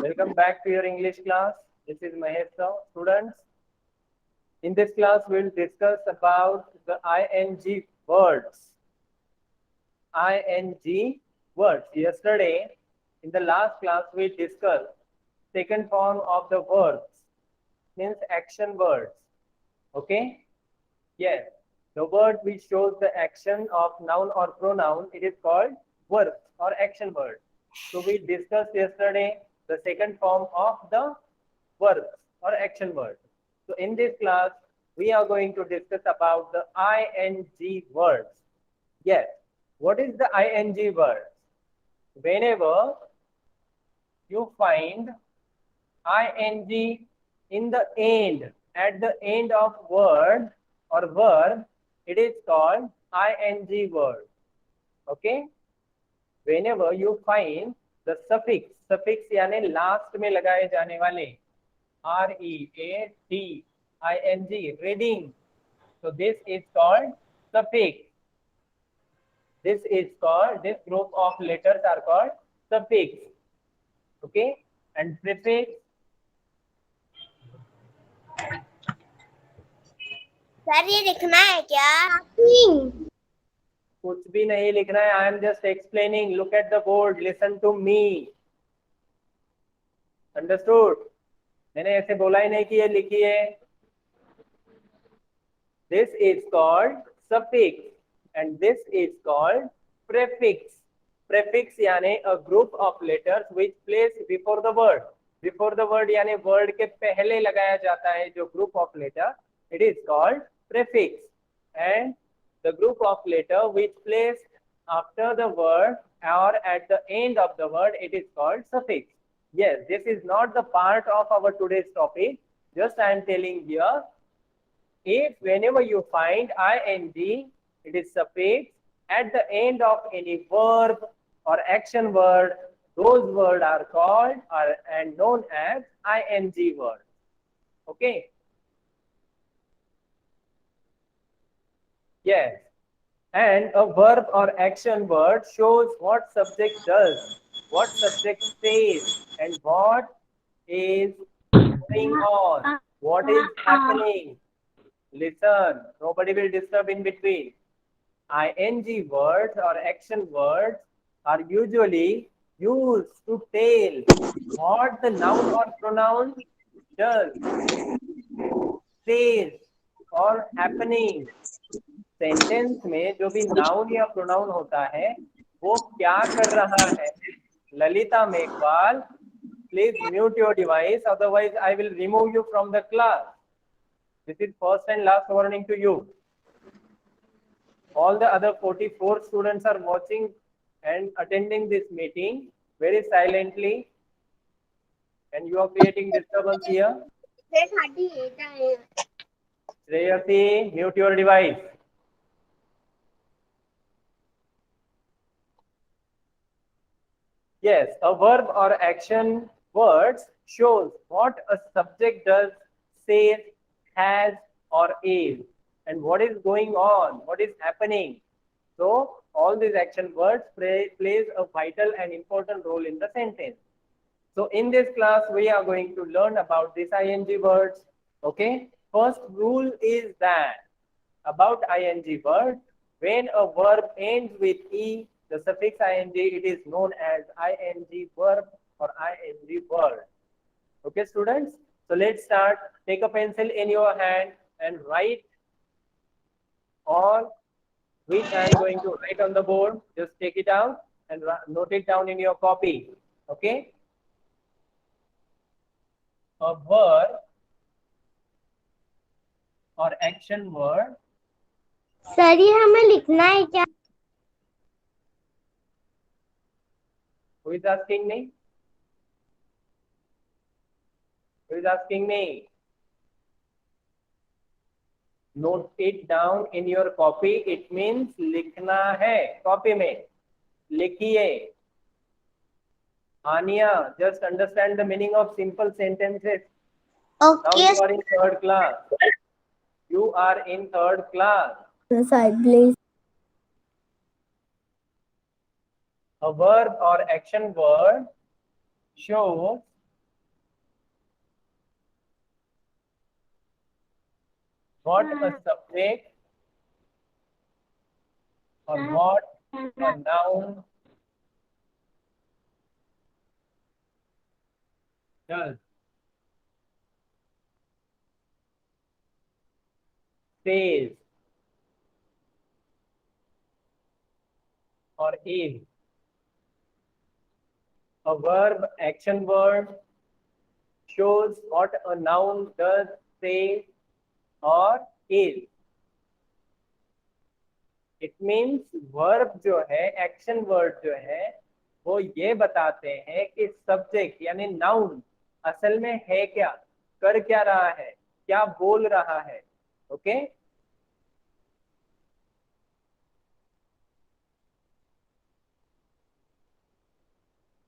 Welcome back to your English class. This is Mahesh sir. Students, in this class we'll discuss about the ing words. ing words. Yesterday, in the last class, we discussed second form of the verbs, means action words. Okay? Yes. The word which shows the action of noun or pronoun, it is called verb or action word. So we discussed yesterday the second form of the verbs or action word. So in this class, we are going to discuss about the ing words. Yes. What is the ing word? Whenever you find ing in the end, at the end of word or verb, it is called ing word. Okay? Whenever you find the suffix यानी last में लगाए जाने वाले reading, reading. So this is called suffix. This group of letters are called suffix. Okay? And prefix. Sir ये लिखना है क्या? कुछ भी नहीं लिखना है. I am just explaining. Look at the board. Listen to me. Understood? मैंने ऐसे बोला ही नहीं कि ये लिखिए. This is called suffix and this is called prefix. Prefix यानी a group of letters which place before the word. Before the word यानी word के पहले लगाया जाता है जो group of letter. It is called prefix. And the group of letter which placed after the word or at the end of the word, it is called suffix. Yes, this is not the part of our today's topic. Just I am telling here. If whenever you find ing, it is suffix at the end of any verb or action word, those words are called and known as ing word. Okay? Yes. And a verb or action word shows what subject does, what subject says, and what is going on, what is happening. Listen, nobody will disturb in between. ing words or action words are usually used to tell what the noun or pronoun does, says, or happening. Sentence में जो भी noun या pronoun होता है वो क्या कर रहा है. Lalita Meghwal, please mute your device, otherwise I will remove you from the class. This is first and last warning to you. All the other 44 students are watching and attending this meeting very silently, and you are creating disturbance here. Shreyasi, mute your device. Yes, a verb or action words shows what a subject does, says, has, or is, and what is going on, what is happening. So all these action words plays a vital and important role in the sentence. So in this class, we are going to learn about these ing words. Okay. First rule is that about ing word, when a verb ends with e, the suffix ing, it is known as ing verb or ing word. Okay, students. So let's start. Take a pencil in your hand and write all which I am going to write on the board. Just take it out and note it down in your copy. Okay. A verb or action word. Sir ये हमें लिखना है क्या? Who is asking me? Who is asking me? Note it down in your copy. It means लिखना है. Copy में लिखिए. Ania, just understand the meaning of simple sentences. Okay. Now you are in third class. You are in third class. Side, please. A verb or action word shows what a subject or what a noun does. Says or is. A verb, action word shows what a noun does, say or is. It means verb जो है, action word जो है, वो ये बताते हैं कि subject यानी नाउन असल में है क्या, कर क्या रहा है, क्या बोल रहा है. Okay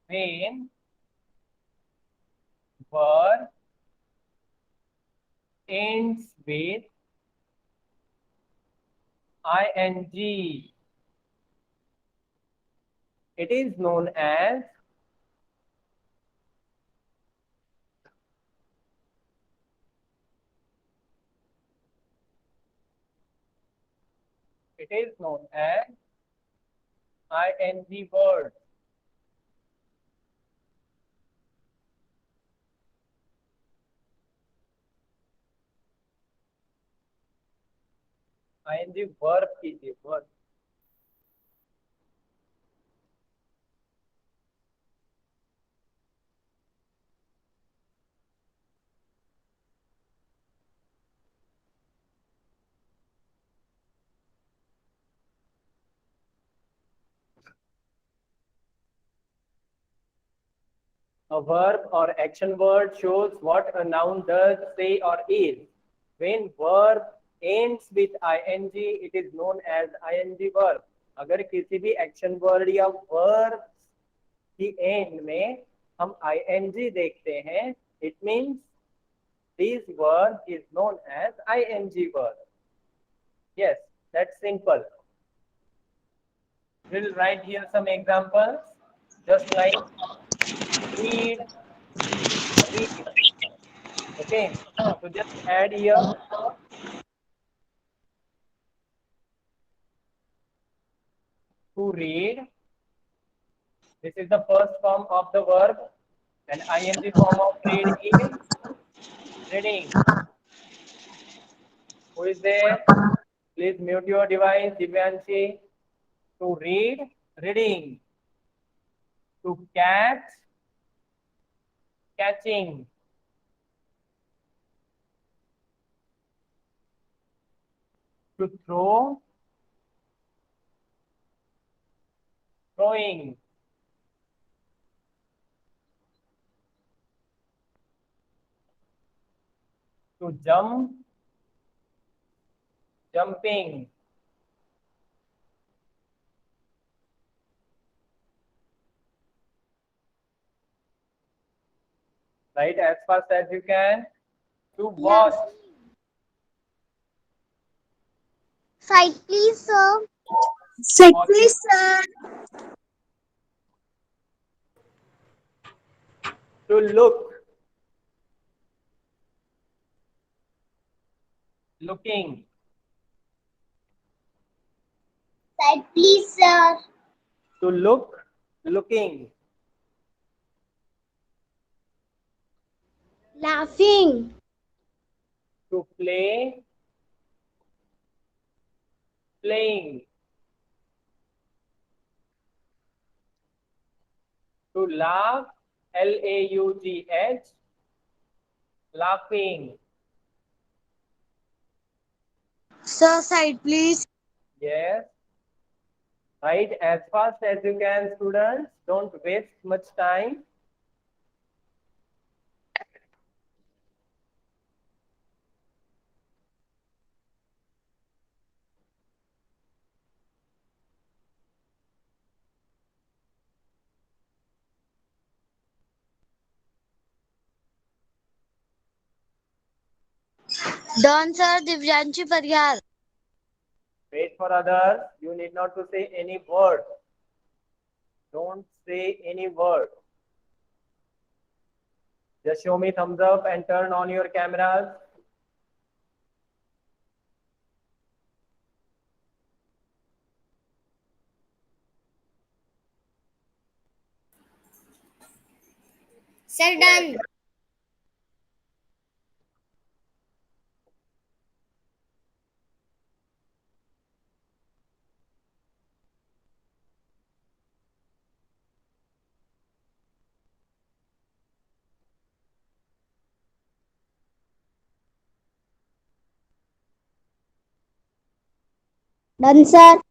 when verb ends with ing, it is known as ing word. ing verb कीजिए, verb. A verb or action word shows what a noun does, say or is. When verb ends with ing, it is known as ing verb. अगर किसी भी action word या verb की end में हम ing देखते हैं, it means this verb is known as ing verb. Yes, that's simple. We'll write here some examples, just like read, read. Okay, so just add here to read. This is the first form of the verb, and ing form of read is reading. Who is there? Please mute your device, Divyanshi. To read, reading. To catch, catching. To throw, throwing. To jump, jumping. Right, as fast as you can. To watch. Side, please, sir. Side, Watching. please, sir. To look, looking. Side, please, sir. To look, looking. Laughing. To play, playing. To laugh, L-A-U-G-H, laughing. Sir, side, please. Yes. Right, as fast as you can, students. Don't waste much time. Done, sir. Divyanshi Paryal. Wait for others. You need not to say any word. Don't say any word. Just show me thumbs up and turn on your cameras. Sir, done. Done, sir.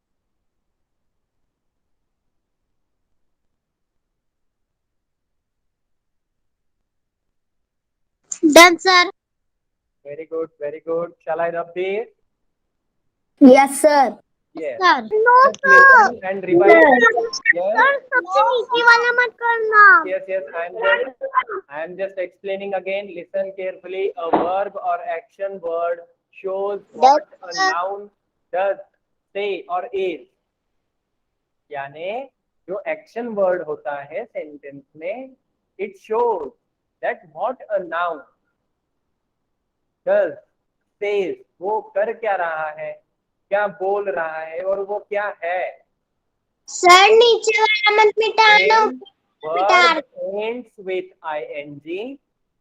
Done, sir. Very good, very good. Shall I rub this? Yes, sir. Yes. Sir. No, Just sir. listen and revise. Yes. Sir, सबसे नीचे वाला मत करना. Yes, yes. I am just explaining again. Listen carefully. A verb or action word shows what a noun does, say or is. यानी जो action word होता है sentence में, it shows that what a noun does, says, वो कर क्या रहा है, क्या बोल रहा है और वो क्या है. सर नीचे वाला मत मिटाना. वर्ब एंड्स विथ आईएनजी,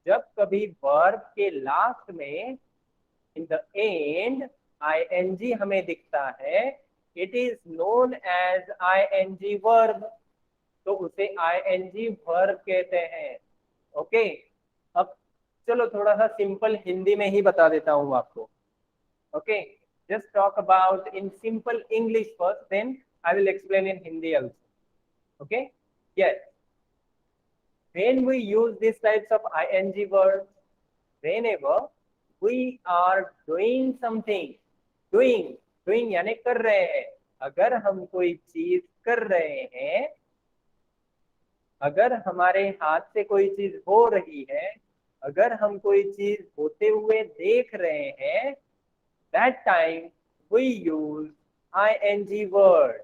जब कभी वर्ब के लास्ट में इन द एंड आईएनजी हमें दिखता है, it is known as ING verb, तो उसे आईएनजी वर्ब कहते हैं. ओके. अब चलो थोड़ा सा सिंपल हिंदी में ही बता देता हूं आपको. Okay. Just talk about in simple English first, then I will explain in Hindi also. Okay. Yes. When we use these types of ing words, whenever we are doing something, doing यानी कर रहे हैं. अगर हम कोई चीज कर रहे हैं, अगर हमारे हाथ से कोई चीज हो रही है, अगर हम कोई चीज होते हुए देख रहे हैं, that time we use ing word.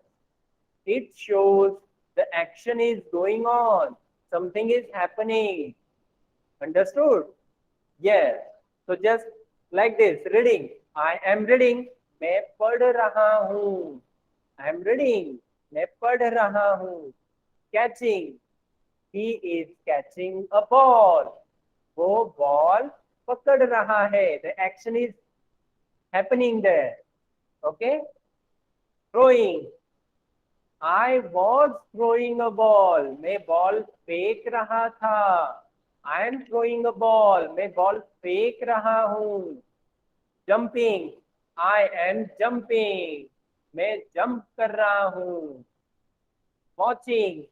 It shows the action is going on, something is happening. Understood? Yes. So just like this, reading. I am reading. मैं पढ़ रहा हूँ. I am reading. मैं पढ़ रहा हूँ. Catching. He is catching a ball. वो ball पकड़ रहा है. The action is happening there. Okay? Throwing. I was throwing a ball. मैं बॉल फेंक रहा था. I am throwing a ball. मैं बॉल फेंक रहा हूँ. Jumping. I am jumping. मैं जंप कर रहा हूँ. Watching.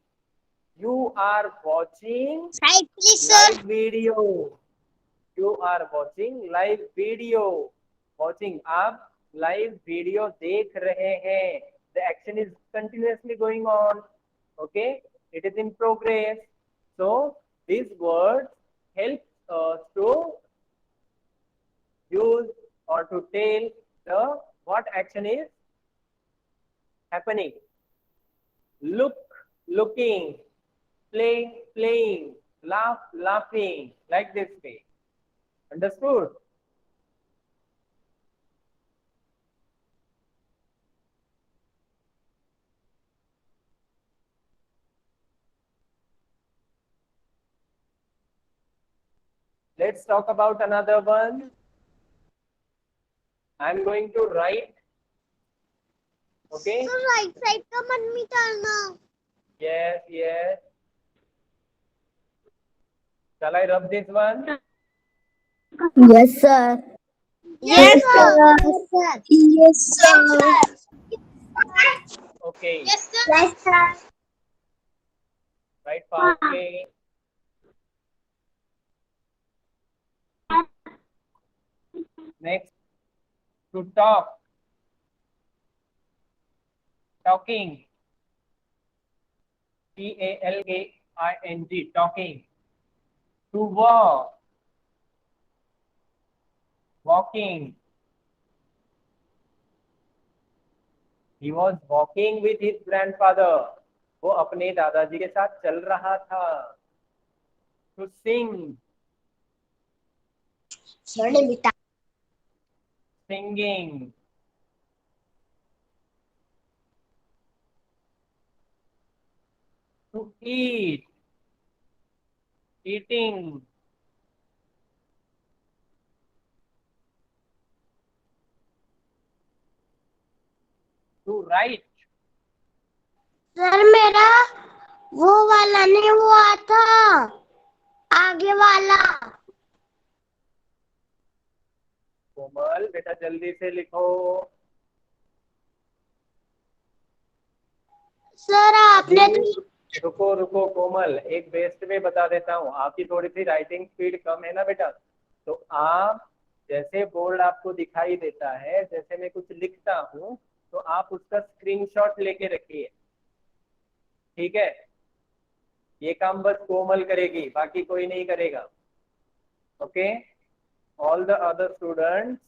You are watching Side, please, sir. live video. You are watching live video. Watching, आप live video देख रहे हैं. The action is continuously going on. Okay, it is in progress. So these words help us to use or to tell the what action is happening. Look, looking, play, playing, laugh, laughing, like this way. Understood? Let's talk about another one. I'm going to write. Okay? So right side का मत मिटाना. Yes, yes. Shall I rub this one? Yes, sir. Yes, sir. Yes, sir. Okay. Yes, sir. Yes, sir. Write fastly. Next, to talk. Talking. Talking. Talking. To walk. Walking. He was walking with his grandfather. वो अपने दादाजी के साथ चल रहा था. To sing. Sir ने मिटा. Singing. To eat. eating, to write, sir मेरा वो वाला नहीं हुआ था, आगे वाला। कोमल बेटा जल्दी से लिखो। सर आपने अभी रुको रुको कोमल, एक बेस्ट वे बता देता हूँ। आपकी थोड़ी सी राइटिंग स्पीड कम है ना बेटा, तो आप जैसे बोर्ड आपको दिखाई देता है, जैसे मैं कुछ लिखता हूँ तो आप उसका स्क्रीनशॉट लेके रखिए, ठीक है? ये काम बस कोमल करेगी, बाकी कोई नहीं करेगा। Okay, all the other students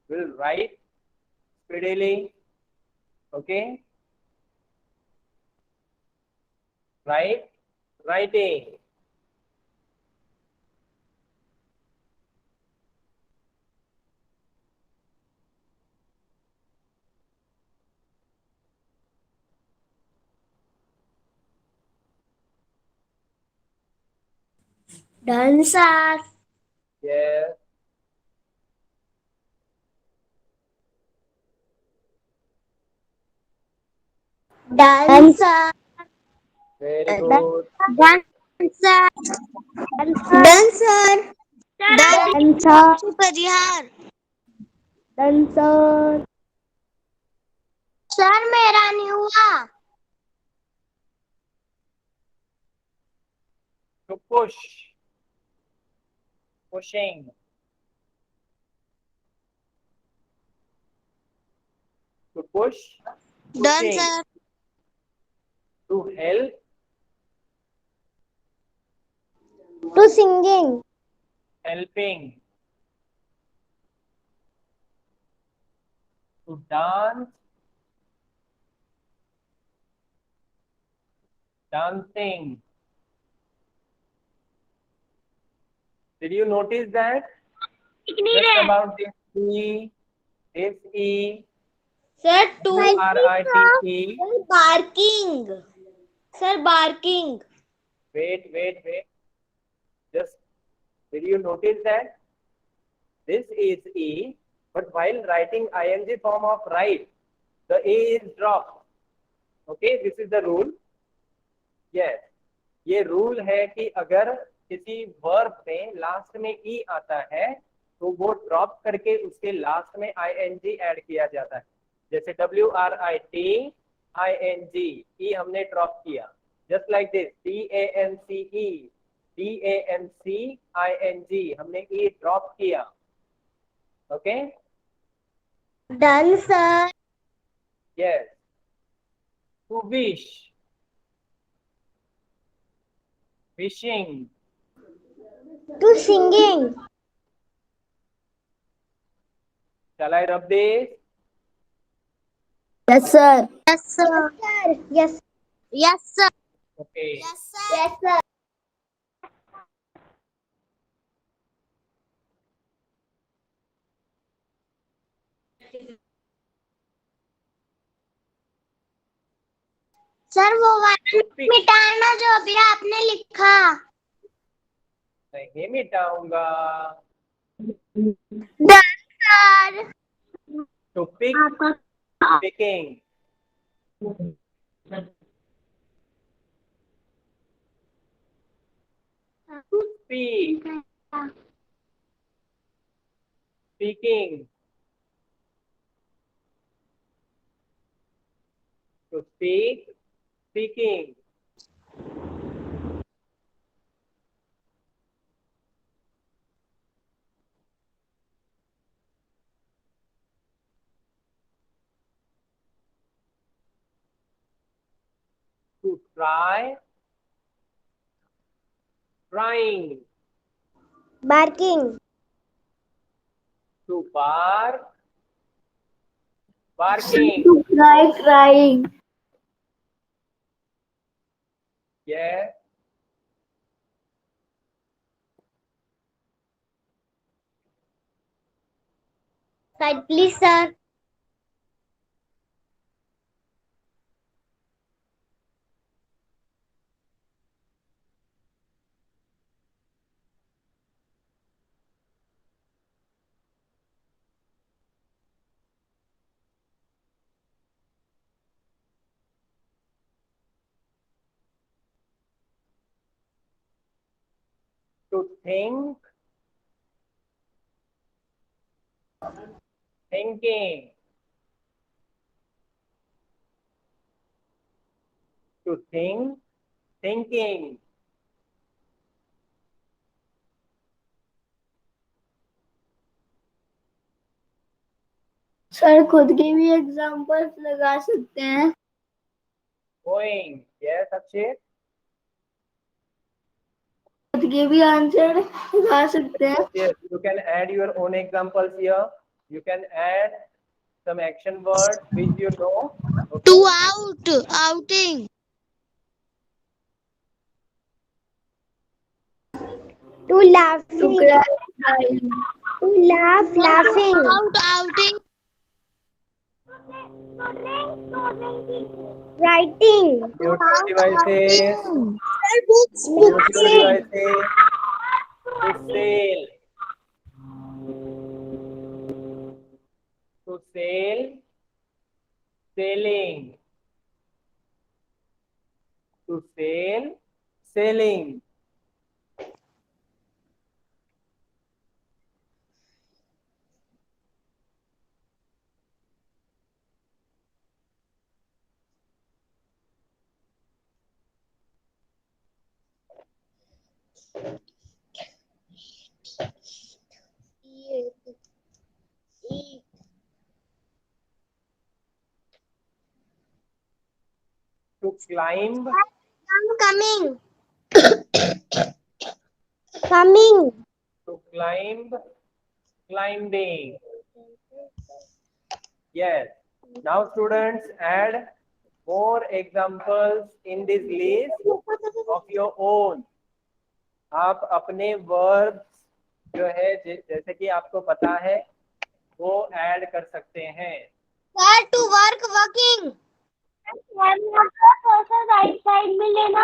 will write speedily. Okay, right, writing. Done sir. Yes, done sir. Very good. Done sir. Done sir. Done sir. Parihar. Done sir. Sir मेरा नहीं हुआ। To push, pushing, to push, Done, pushing, sir. to help, to singing. helping, to dance, dancing. Did you notice that? Just about this E, this E, sir to WRITE. Barking. Sir barking. Wait. Just, did you notice that? This is E, but while writing ing form of write, the A is dropped. Okay, this is the rule. Yes, ये rule है कि अगर किसी verb में last में ई आता है तो वो ड्रॉप करके उसके लास्ट में आईएनजी ऐड किया जाता है। जैसे WRITING, ई हमने ड्रॉप किया, जस्ट लाइक दिस DANCE हमने ई ड्रॉप किया। Okay, done sir. Yes, to wish, wishing, to singing. shall I rub this? Yes sir. Yes, sir. Yes. Yes, sir. Okay. Yes, sir. Yes sir. Sir वो वाला Toothpick. मिटाना जो अभी आपने लिखा। नहीं मिटाऊंगा। Done sir. To pick, picking. To speak, speaking. To speak, speaking. To try, trying. Barking. To bark, barking. Crying. Yes, side please sir. to think, thinking, to think, thinking, sir खुद के भी एग्जांपल्स लगा सकते हैं. going. Yes, Akshit. खुद के भी answer लगा सकते हैं. Yes, yes. You can add your own examples here. You can add some action words which you know. To Okay. out, outing. To laughing. To laugh, laughing. Out, outing. Writing. Neutral devices. Sir, books, Neutral devices. To sail. To sail. Sailing. To sail. Sailing. To climb. I'm coming. Coming. To climb. Climbing. Yes. Now students add more examples in this list of your own. आप अपने verbs जो है जैसे कि आपको पता है वो ऐड कर सकते हैं. Sir, to work, working. Right side में लेना.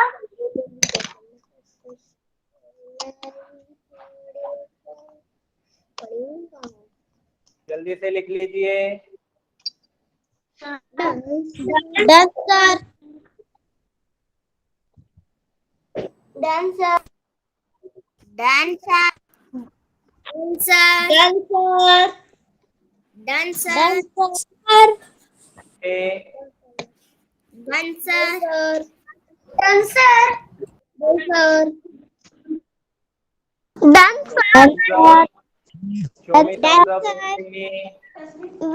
जल्दी से लिख लीजिए. Done, sir. Dancer. Dancer. Dancer. Dancer. Dancer. A. Dancer. Dancer. Thumbs up. Show me thumbs up.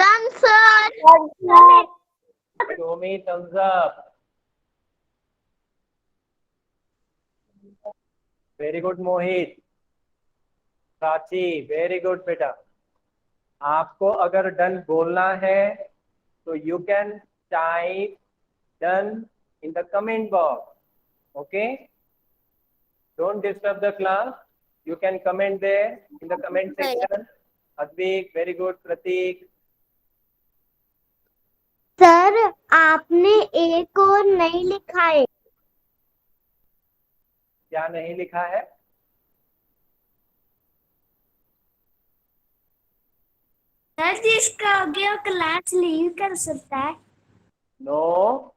Dancer. Show me thumbs up. Very good, Mohit. Prachi, very good बेटा. आपको अगर done बोलना है तो you can type done in the comment box. Okay? Don't disturb the class. You can comment there in the comment section. Advik, very good. Pratik. Sir आपने एक और नहीं लिखा है. क्या नहीं लिखा है? सर जिसका आगे क्लास लीव कर सकता है. नो.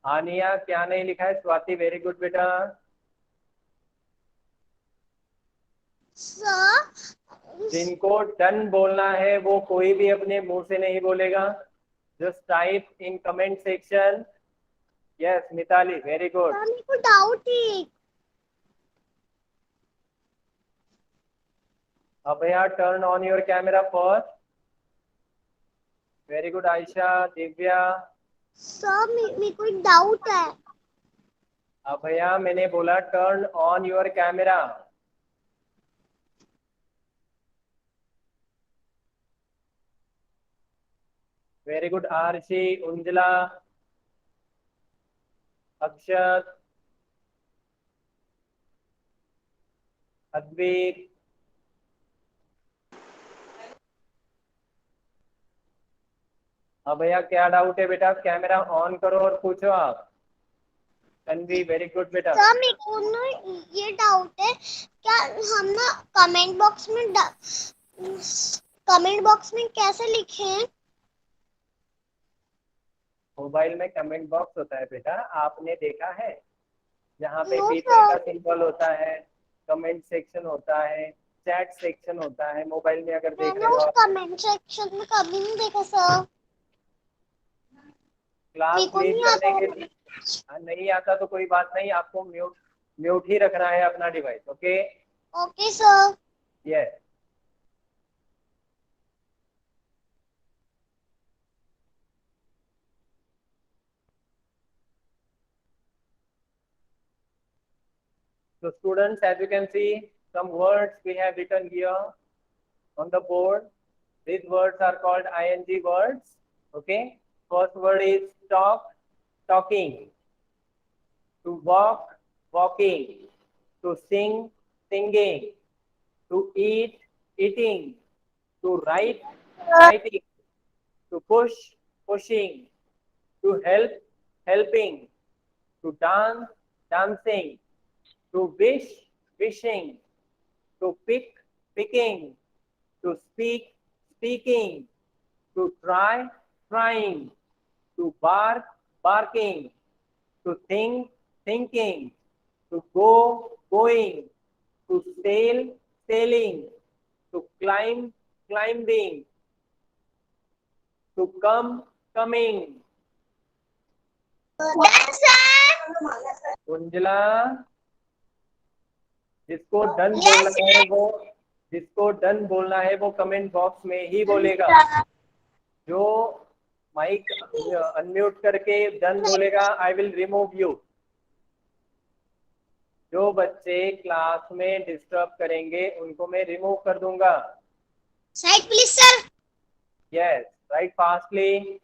आनिया क्या नहीं लिखा है? स्वाति, वेरी गुड बेटा. Sir, जिनको डन बोलना है वो कोई भी अपने मुंह से नहीं बोलेगा. Just type in comment section. Yes Mitali, very good. मेरे को डाउट है. Abhaya, turn on your camera first. Very good Ayesha. Divya. Sir, मेरे को एक डाउट है. अभया, मैंने बोला turn on your camera. Very good Aarshi, Unjala, Akshat, Advik. Abhaya क्या डाउट है बेटा? कैमरा ऑन करो और पूछो आप. तन्वी, वेरी गुड बेटा. सर, मेरे को ना ये डाउट है, क्या हम ना कमेंट बॉक्स में कैसे लिखें? मोबाइल में कमेंट बॉक्स होता है बेटा, आपने देखा है जहाँ पे No, पीपल का sir. सिंबल होता है. कमेंट सेक्शन होता है, चैट सेक्शन होता है, मोबाइल में अगर देख मैंने रहे हो उस आप। कमेंट सेक्शन में कभी नहीं देखा सर। क्लास मेरे को लीड नहीं करने आता। के लिए नहीं आता तो कोई बात नहीं, आपको म्यूट म्यूट ही रखना है अपना device. Okay, okay sir. Yes. So students, as you can see, some words we have written here on the board. These words are called ing words. Okay. First word is talk, talking. To walk, walking. To sing, singing. To eat, eating. To write, writing. To push, pushing. To help, helping. To dance, dancing. To wish, wishing. To pick, picking. To speak, speaking. To try, trying. To bark, barking. To think, thinking. To go, going. To sail, sailing. To climb, climbing. To come, coming. Done sir. Unjala, जिसको done बोलना yes है वो जिसको done बोलना है वो comment box में ही बोलेगा। जो माइक अनम्यूट करके डन बोलेगा, आई विल रिमूव यू। जो बच्चे क्लास में डिस्टर्ब करेंगे उनको मैं रिमूव कर दूंगा। Side please sir. Yes, right fastly,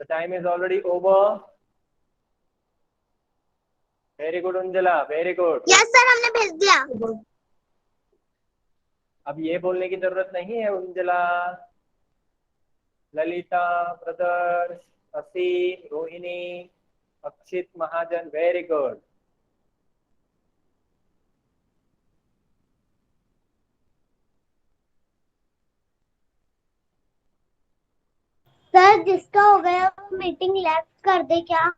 the time is already over. Very good Anjala, very good. Yes sir, हमने भेज दिया। अब ये बोलने की जरूरत नहीं है अंजला, ललिता ब्रदर्स, असीम, रोहिणी, अक्षित महाजन, वेरी गुड। सर जिसका हो गया वो मीटिंग लेफ्ट कर दे क्या?